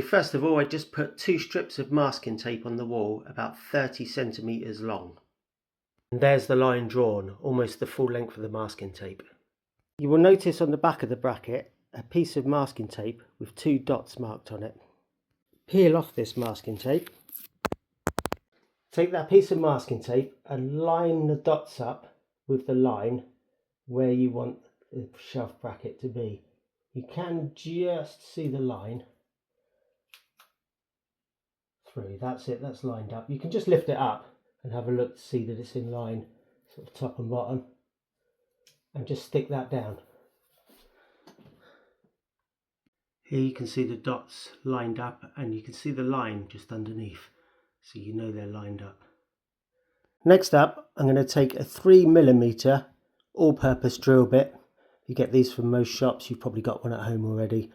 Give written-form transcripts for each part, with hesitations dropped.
First of all, I just put 2 strips of masking tape on the wall about 30 centimeters long. And there's the line drawn, almost the full length of the masking tape. You will notice on the back of the bracket a piece of masking tape with 2 dots marked on it. Peel off this masking tape. Take that piece of masking tape and line the dots up with the line where you want the shelf bracket to be. You can just see the line through. That's it, that's lined up. You can just lift it up and have a look to see that it's in line, sort of top and bottom, and just stick that down. Here you can see the dots lined up, and you can see the line just underneath, so you know they're lined up. Next up, I'm going to take a 3mm all-purpose drill bit. You get these from most shops, you've probably got one at home already.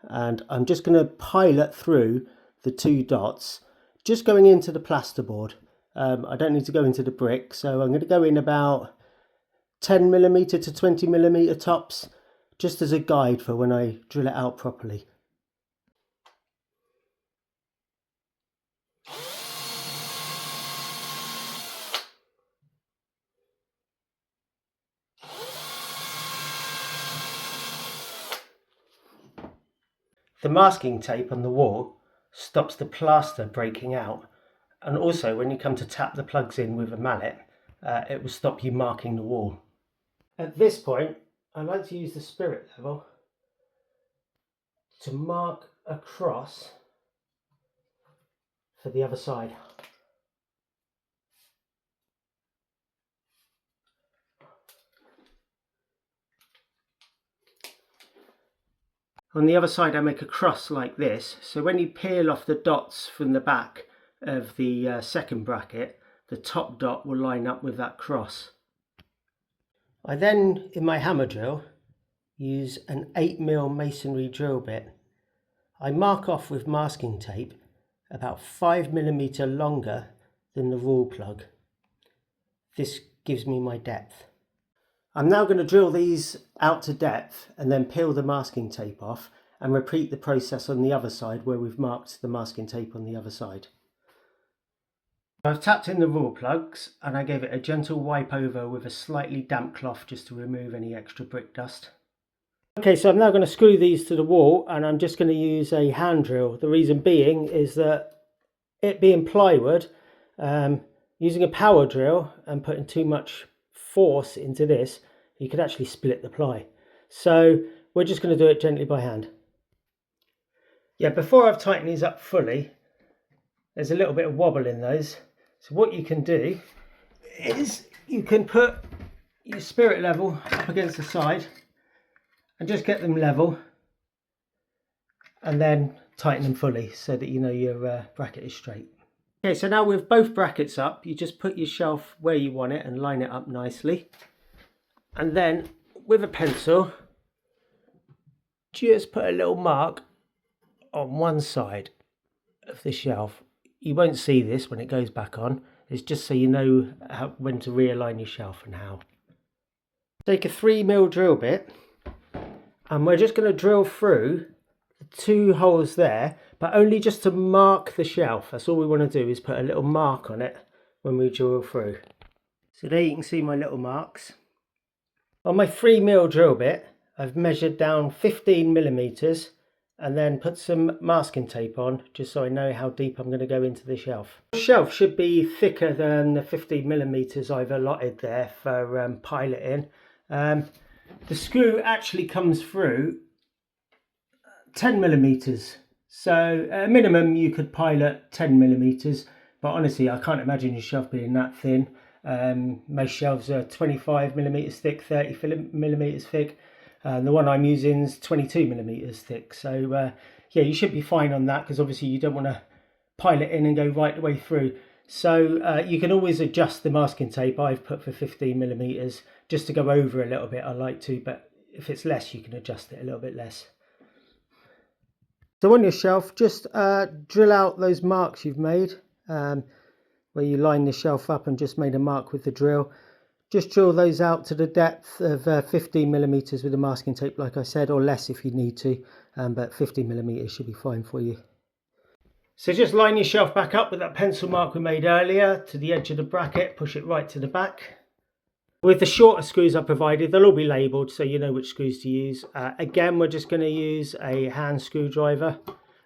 And I'm just going to pilot through the 2 dots, just going into the plasterboard. I don't need to go into the brick, so I'm going to go in about 10mm to 20mm tops, just as a guide for when I drill it out properly. The masking tape on the wall stops the plaster breaking out, and also when you come to tap the plugs in with a mallet, it will stop you marking the wall. At this point, I like to use the spirit level to mark across for the other side. On the other side I make a cross like this, so when you peel off the dots from the back of the second bracket, the top dot will line up with that cross. I then, in my hammer drill, use an 8mm masonry drill bit. I mark off with masking tape about 5mm longer than the rule plug. This gives me my depth. I'm now going to drill these out to depth and then peel the masking tape off and repeat the process on the other side where we've marked the masking tape on the other side. I've tapped in the rule plugs and I gave it a gentle wipe over with a slightly damp cloth just to remove any extra brick dust. Okay, so I'm now going to screw these to the wall, and I'm just going to use a hand drill. The reason being is that it being plywood, using a power drill and putting too much force into this, you could actually split the ply. So we're just going to do it gently by hand. Yeah, before I've tightened these up fully, there's a little bit of wobble in those. So what you can do is you can put your spirit level up against the side and just get them level, and then tighten them fully so that you know your bracket is straight. Okay, so now with both brackets up, you just put your shelf where you want it and line it up nicely. And then with a pencil, just put a little mark on one side of the shelf. You won't see this when it goes back on. It's just so you know when to realign your shelf and how. Take a 3mm drill bit, and we're just going to drill through the 2 holes there, but only just to mark the shelf. That's all we want to do, is put a little mark on it when we drill through. So there you can see my little marks. On my 3mm drill bit, I've measured down 15mm and then put some masking tape on, just so I know how deep I'm going to go into the shelf. The shelf should be thicker than the 15mm I've allotted there for piloting. The screw actually comes through 10mm, so at a minimum you could pilot 10mm, but honestly I can't imagine your shelf being that thin. Most shelves are 25mm thick, 30mm thick. The one I'm using is 22mm thick, so yeah, you should be fine on that, because obviously you don't want to pilot in and go right the way through. So you can always adjust the masking tape. I've put for 15mm just to go over a little bit, I like to, but if it's less you can adjust it a little bit less. So on your shelf, just drill out those marks you've made, where you line the shelf up and just made a mark with the drill. Just drill those out to the depth of 15mm with the masking tape, like I said, or less if you need to, but 15mm should be fine for you. So just line your shelf back up with that pencil mark we made earlier to the edge of the bracket, push it right to the back. With the shorter screws I provided, they'll all be labelled so you know which screws to use. Again, we're just going to use a hand screwdriver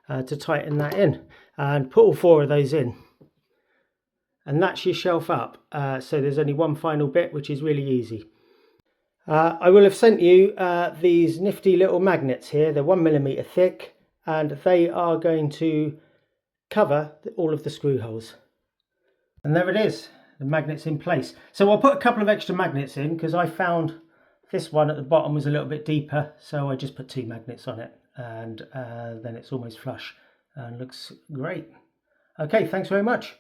to tighten that in, and put all 4 of those in. And that's your shelf up. So there's only one final bit, which is really easy. I will have sent you these nifty little magnets here. They're 1mm thick, and they are going to cover all of the screw holes. And there it is, the magnets in place. So I'll put a couple of extra magnets in because I found this one at the bottom was a little bit deeper, so I just put 2 magnets on it, and then it's almost flush and looks great. Okay, thanks very much.